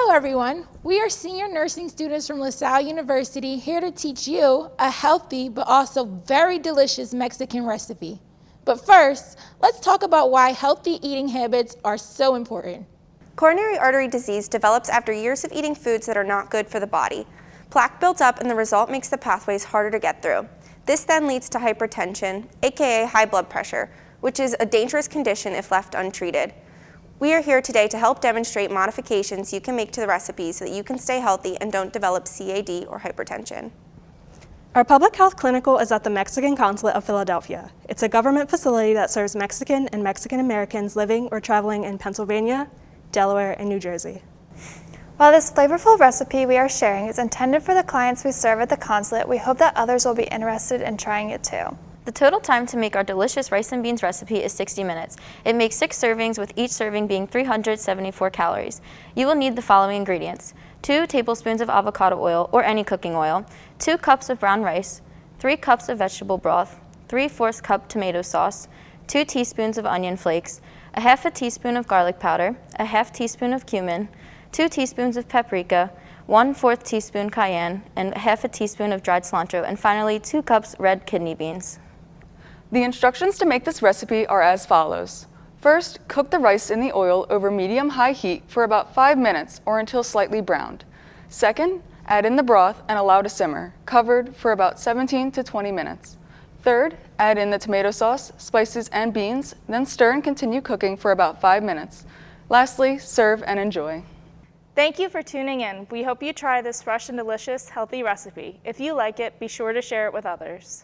Hello everyone, we are senior nursing students from Salle University here to teach you a healthy but also very delicious Mexican recipe. But first, let's talk about why healthy eating habits are so important. Coronary artery disease develops after years of eating foods that are not good for the body. Plaque builds up and the result makes the pathways harder to get through. This then leads to hypertension, aka high blood pressure, which is a dangerous condition if left untreated. We are here today to help demonstrate modifications you can make to the recipe so that you can stay healthy and don't develop CAD or hypertension. Our public health clinical is at the Mexican Consulate of Philadelphia. It's a government facility that serves Mexican and Mexican Americans living or traveling in Pennsylvania, Delaware, and New Jersey. While this flavorful recipe we are sharing is intended for the clients we serve at the consulate, we hope that others will be interested in trying it too. The total time to make our delicious rice and beans recipe is 60 minutes. It makes 6 servings with each serving being 374 calories. You will need the following ingredients: 2 tablespoons of avocado oil or any cooking oil, 2 cups of brown rice, 3 cups of vegetable broth, 3/4 cup tomato sauce, 2 teaspoons of onion flakes, a half a teaspoon of garlic powder, a half teaspoon of cumin, 2 teaspoons of paprika, 1/4 teaspoon cayenne, and a half a teaspoon of dried cilantro, and finally 2 cups red kidney beans. The instructions to make this recipe are as follows. First, cook the rice in the oil over medium-high heat for about 5 minutes or until slightly browned. Second, add in the broth and allow to simmer, covered for about 17 to 20 minutes. Third, add in the tomato sauce, spices, and beans, then stir and continue cooking for about 5 minutes. Lastly, serve and enjoy. Thank you for tuning in. We hope you try this fresh and delicious, healthy recipe. If you like it, be sure to share it with others.